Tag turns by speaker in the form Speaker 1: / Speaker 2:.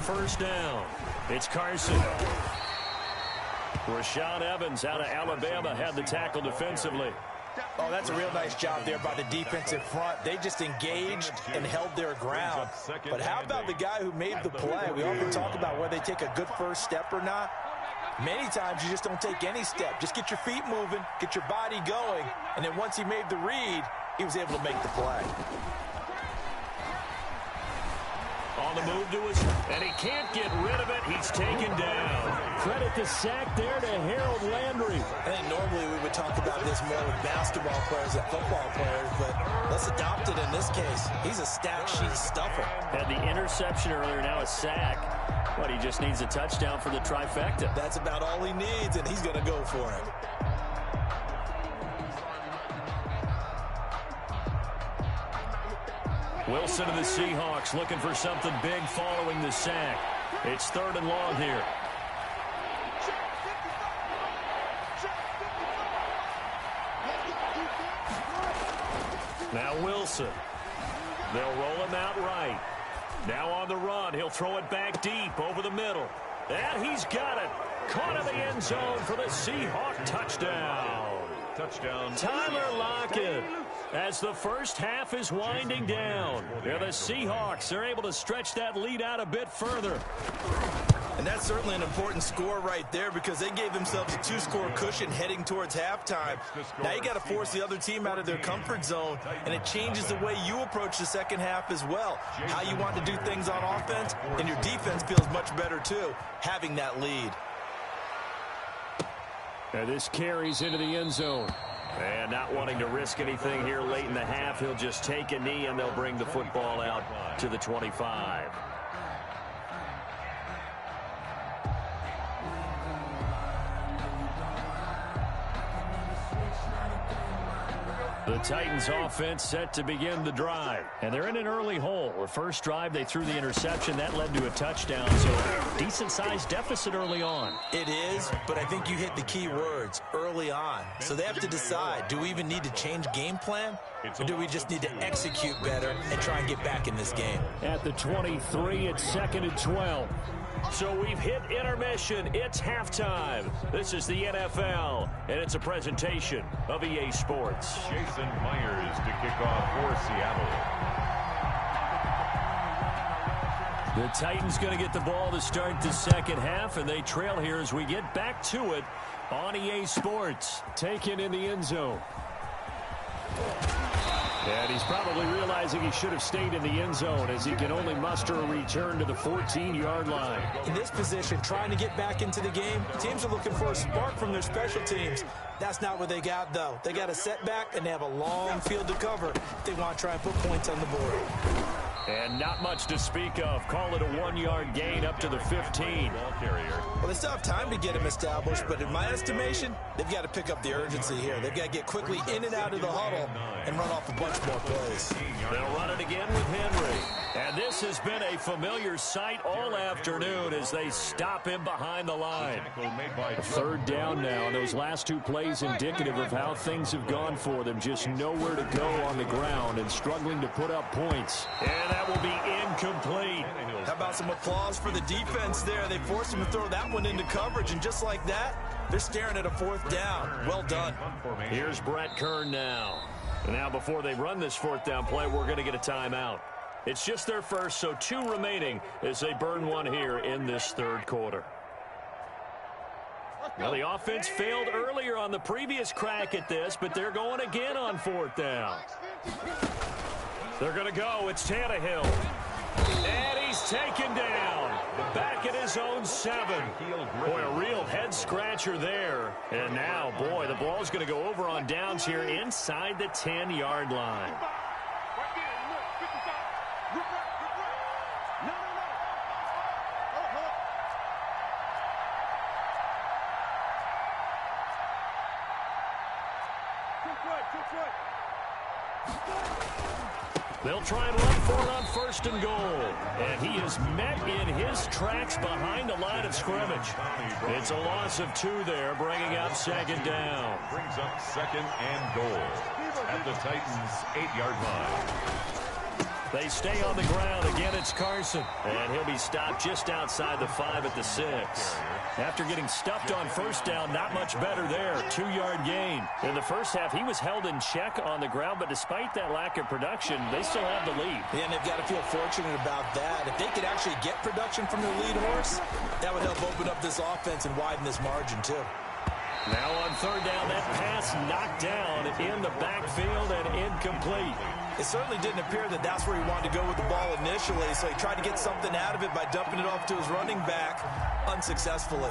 Speaker 1: first down. It's Carson. Rashaan Evans out of Alabama had the tackle defensively.
Speaker 2: Oh, that's a real nice job there by the defensive front. They just engaged and held their ground. But how about the guy who made the play? We often talk about whether they take a good first step or not. Many times you just don't take any step. Just get your feet moving, get your body going, and then once he made the read, he was able to make the play.
Speaker 1: On the move to his, and he can't get rid of it. He's taken down. Credit the sack there to Harold Landry.
Speaker 2: I think normally we would talk about this more with basketball players than football players, but let's adopt it in this case. He's a stat sheet stuffer.
Speaker 1: Had the interception earlier, now a sack. But he just needs a touchdown for the trifecta.
Speaker 2: That's about all he needs, and he's going to go for it.
Speaker 1: Wilson of the Seahawks looking for something big following the sack. It's 3rd and long here. Now Wilson. They'll roll him out right. Now on the run, he'll throw it back deep over the middle. And he's got it. Caught in the end zone for the Seahawk touchdown. Tyler Lockett. As the first half is winding down, the Seahawks are able to stretch that lead out a bit further.
Speaker 2: And that's certainly an important score right there because they gave themselves a 2-score cushion heading towards halftime. Now you got to force the other team out of their comfort zone, and it changes the way you approach the second half as well. How you want to do things on offense, and your defense feels much better too, having that lead.
Speaker 1: And this carries into the end zone. And not wanting to risk anything here late in the half, he'll just take a knee and they'll bring the football out to the 25. The Titans offense set to begin the drive. And they're in an early hole. The first drive, they threw the interception. That led to a touchdown. So decent-sized deficit early on.
Speaker 2: It is, but I think you hit the key words, early on. So they have to decide, do we even need to change game plan? Or do we just need to execute better and try and get back in this game?
Speaker 1: At the 23, it's 2nd and 12. So we've hit intermission. It's halftime. This is the NFL, and it's a presentation of EA Sports.
Speaker 3: Jason Myers to kick off for Seattle.
Speaker 1: The Titans going to get the ball to start the second half, and they trail here as we get back to it on EA Sports. Taken in the end zone. And he's probably realizing he should have stayed in the end zone as he can only muster a return to the 14-yard line.
Speaker 2: In this position, trying to get back into the game, teams are looking for a spark from their special teams. That's not what they got, though. They got a setback, and they have a long field to cover if they want to try and put points on the board.
Speaker 1: And not much to speak of. Call it a 1-yard gain up to the 15.
Speaker 2: Well, they still have time to get him established, but in my estimation, they've got to pick up the urgency here. They've got to get quickly in and out of the huddle and run off a bunch more plays.
Speaker 1: They'll run it again with Henry. And this has been a familiar sight all afternoon as they stop him behind the line. 3rd down now. Those last 2 plays indicative of how things have gone for them. Just nowhere to go on the ground and struggling to put up points. And that will be incomplete.
Speaker 2: How about some applause for the defense there? They forced him to throw that one into coverage, and just like that, they're staring at a 4th down. Well done.
Speaker 1: Here's Brett Kern now. Now, before they run this 4th down play, we're going to get a timeout. It's just their first, so 2 remaining as they burn one here in this 3rd quarter. Well, the offense failed earlier on the previous crack at this, but they're going again on 4th down. They're going to go. It's Tannehill. And he's taken down. Back at his own 7. Boy, a real head-scratcher there. And now, boy, the ball's going to go over on downs here inside the 10-yard line. They'll try and run for it on 1st and goal. And he is met in his tracks behind the line of scrimmage. It's a loss of 2 there, bringing up 2nd down.
Speaker 3: Brings up 2nd and goal at the Titans' 8-yard line.
Speaker 1: They stay on the ground. Again, it's Carson. And he'll be stopped just outside the 5 at the 6. After getting stuffed on first down, not much better there. 2-yard gain. In the first half, he was held in check on the ground, but despite that lack of production, they still have the lead.
Speaker 2: Yeah, and they've got to feel fortunate about that. If they could actually get production from their lead horse, that would help open up this offense and widen this margin, too.
Speaker 1: Now on third down, that pass knocked down in the backfield and incomplete.
Speaker 2: It certainly didn't appear that that's where he wanted to go with the ball initially, so he tried to get something out of it by dumping it off to his running back unsuccessfully.